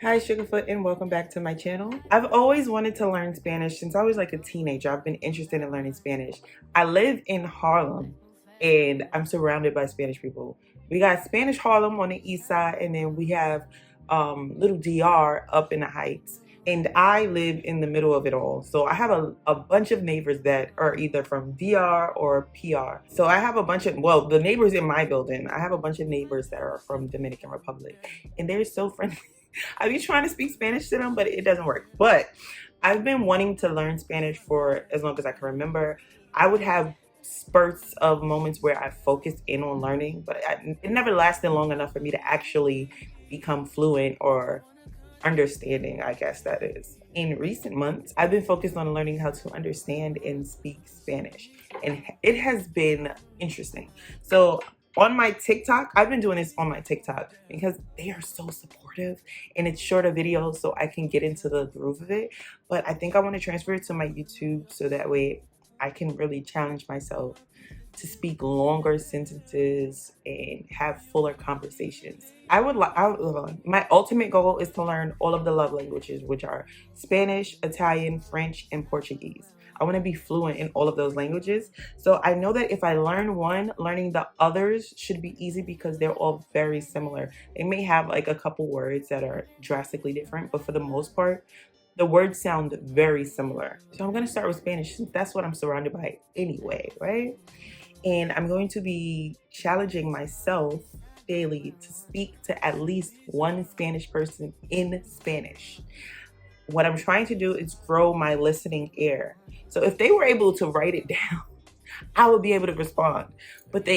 Hi Sugarfoot and welcome back to my channel. I've always wanted to learn Spanish since I was like a teenager. I've been interested in learning Spanish. I live in Harlem and I'm surrounded by Spanish people. We got Spanish Harlem on the east side, and then we have little DR up in the heights. And I live in the middle of it all. So I have a bunch of neighbors that are either from DR or PR. So I have a bunch of, well, the neighbors in my building, I have a bunch of neighbors that are from Dominican Republic, and they're so friendly. I be trying to speak Spanish to them, but it doesn't work. But I've been wanting to learn Spanish for as long as I can remember. I would have spurts of moments where I focused in on learning, but it never lasted long enough for me to actually become fluent or understanding, I guess that is. In recent months, I've been focused on learning how to understand and speak Spanish, and it has been interesting. So on my TikTok, I've been doing this on my TikTok because they are so supportive and it's shorter videos so I can get into the groove of it. But I think I want to transfer it to my YouTube so that way I can really challenge myself to speak longer sentences and have fuller conversations. My ultimate goal is to learn all of the love languages, which are Spanish, Italian, French, and Portuguese. I want to be fluent in all of those languages. So I know that if I learn one, learning the others should be easy because they're all very similar. They may have like a couple words that are drastically different, but for the most part, the words sound very similar. So I'm going to start with Spanish since that's what I'm surrounded by anyway, right? And I'm going to be challenging myself daily to speak to at least one Spanish person in Spanish. What I'm trying to do is grow my listening ear. So if they were able to write it down, I would be able to respond. But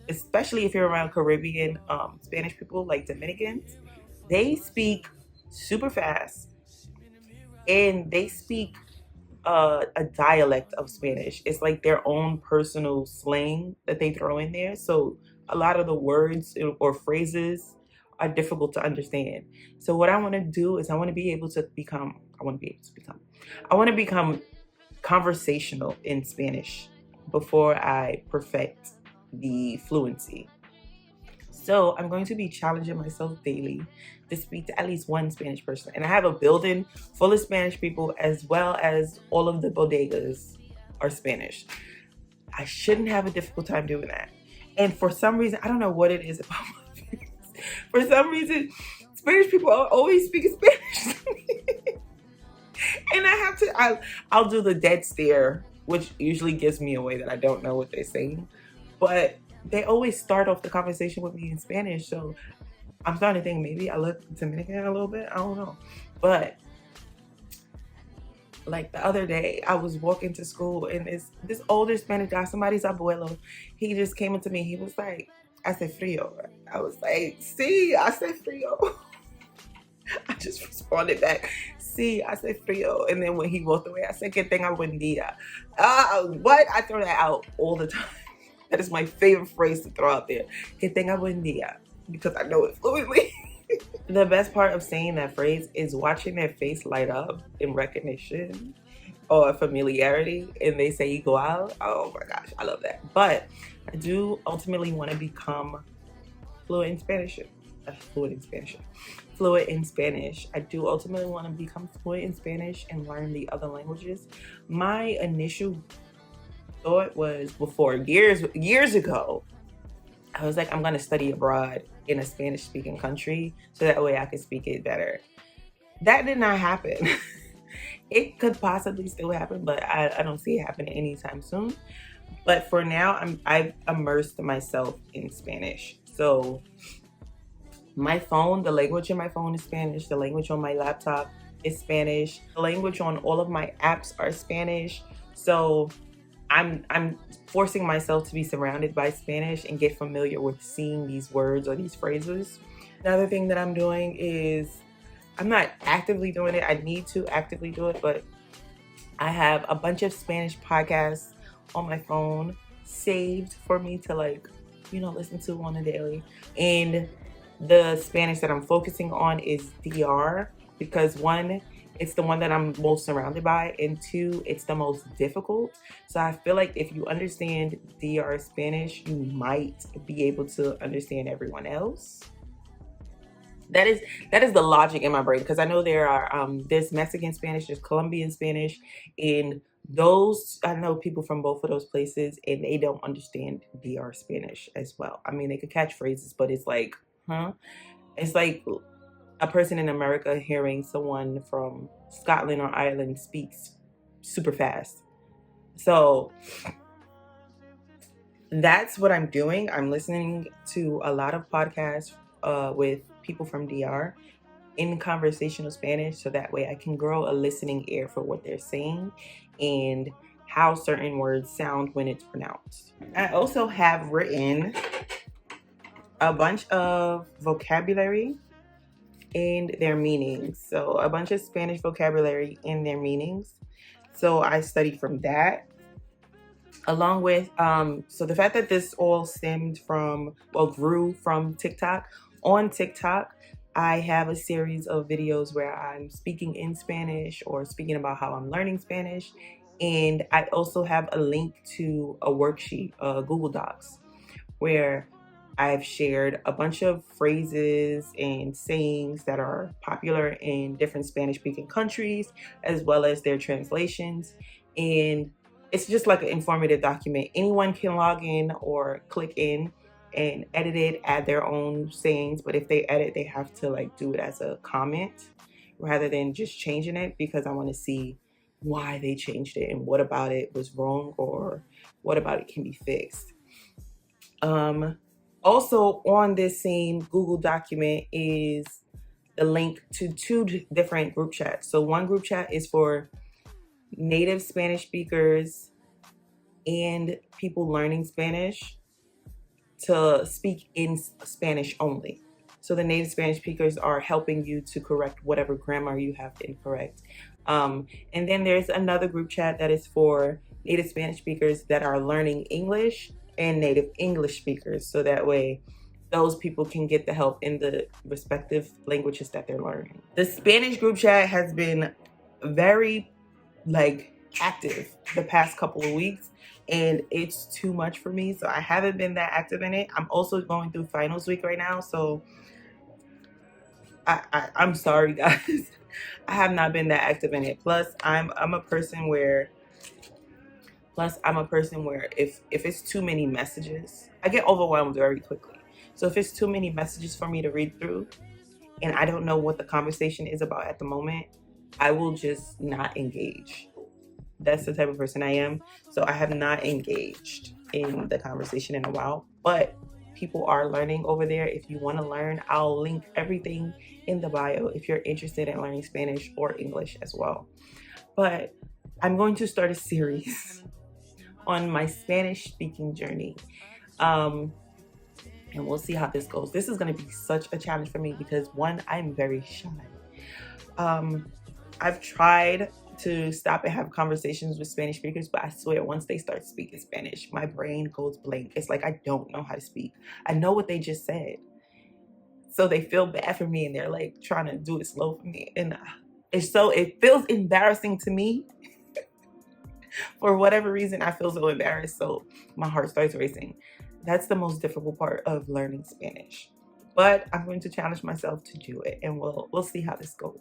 especially if you're around Caribbean Spanish people like Dominicans, they speak super fast and they speak a dialect of Spanish. It's like their own personal slang that they throw in there. So a lot of the words or phrases are difficult to understand. So what I want to do is I want to become conversational in Spanish before I perfect the fluency. So I'm going to be challenging myself daily to speak to at least one Spanish person. And I have a building full of Spanish people, as well as all of the bodegas are Spanish. I shouldn't have a difficult time doing that. And for some reason, I don't know what it is about my face. For some reason, Spanish people are always speaking Spanish to me. And I'll do the dead stare, which usually gives me away that I don't know what they're saying. But they always start off the conversation with me in Spanish. So I'm starting to think maybe I look Dominican a little bit. I don't know. But like the other day, I was walking to school and this older Spanish guy, somebody's abuelo, he just came up to me. He was like, hace frío. I was like, sí, hace frío. I just responded back, sí, hace frío. And then when he walked away, I said, que tenga buen día. What? I throw that out all the time. That is my favorite phrase to throw out there. Que tenga buen día. Because I know it fluently. The best part of saying that phrase is watching their face light up in recognition or familiarity, and they say igual. Oh my gosh, I love that. But I do ultimately want to become fluent in Spanish. Fluent in Spanish. I do ultimately want to become fluent in Spanish and learn the other languages. My initial thought was before years ago, I was like, I'm going to study abroad in a Spanish speaking country so that way I can speak it better. That did not happen. It could possibly still happen, but I don't see it happening anytime soon. But for now, I've immersed myself in Spanish. So my phone, the language in my phone is Spanish. The language on my laptop is Spanish. The language on all of my apps are Spanish. So I'm forcing myself to be surrounded by Spanish and get familiar with seeing these words or these phrases. Another thing that I'm doing is, I'm not actively doing it. I need to actively do it, but I have a bunch of Spanish podcasts on my phone saved for me to listen to on a daily. And the Spanish that I'm focusing on is DR because one, it's the one that I'm most surrounded by, and two, it's the most difficult. So I feel like if you understand DR Spanish, you might be able to understand everyone else. That is the logic in my brain, because I know there are there's Mexican Spanish, there's Colombian Spanish, and those, I know people from both of those places, and they don't understand DR Spanish as well. I mean, they could catch phrases, but it's like, huh? It's like a person in America hearing someone from Scotland or Ireland speaks super fast. So that's what I'm doing. I'm listening to a lot of podcasts with people from DR in conversational Spanish, so that way I can grow a listening ear for what they're saying and how certain words sound when it's pronounced. I also have written a bunch of vocabulary and their meanings. So a bunch of Spanish vocabulary and their meanings. So I studied from that. Along with, so the fact that this all stemmed from, well, grew from TikTok. On TikTok, I have a series of videos where I'm speaking in Spanish or speaking about how I'm learning Spanish. And I also have a link to a worksheet, Google Docs, where I've shared a bunch of phrases and sayings that are popular in different Spanish-speaking countries, as well as their translations. And it's just like an informative document. Anyone can log in or click in and edit it, add their own sayings. But if they edit, they have to like do it as a comment rather than just changing it, because I want to see why they changed it and what about it was wrong or what about it can be fixed. Also on this same Google document is the link to two different group chats. So one group chat is for native Spanish speakers and people learning Spanish to speak in Spanish only. So the native Spanish speakers are helping you to correct whatever grammar you have incorrect. And then there's another group chat that is for native Spanish speakers that are learning English and native English speakers. So that way those people can get the help in the respective languages that they're learning. The Spanish group chat has been very active the past couple of weeks, and it's too much for me, so I haven't been that active in it. I'm also going through finals week right now, so I'm sorry guys. I have not been that active in it. Plus I'm a person where if it's too many messages, I get overwhelmed very quickly. So if it's too many messages for me to read through and I don't know what the conversation is about at the moment, I will just not engage. That's the type of person I am. So I have not engaged in the conversation in a while, but people are learning over there. If you want to learn, I'll link everything in the bio if you're interested in learning Spanish or English as well. But I'm going to start a series on my Spanish speaking journey. And we'll see how this goes. This is going to be such a challenge for me because, one, I'm very shy. I've tried to stop and have conversations with Spanish speakers, but I swear once they start speaking Spanish, my brain goes blank. It's like I don't know how to speak. I know what they just said. So they feel bad for me and they're like trying to do it slow for me. And it feels embarrassing to me. For whatever reason, I feel so embarrassed. So my heart starts racing. That's the most difficult part of learning Spanish. But I'm going to challenge myself to do it, and we'll see how this goes.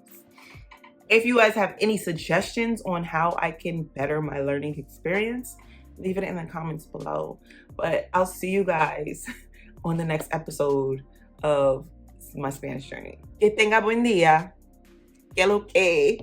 If you guys have any suggestions on how I can better my learning experience, leave it in the comments below. But I'll see you guys on the next episode of my Spanish journey. Que tenga buen día. Que lo que.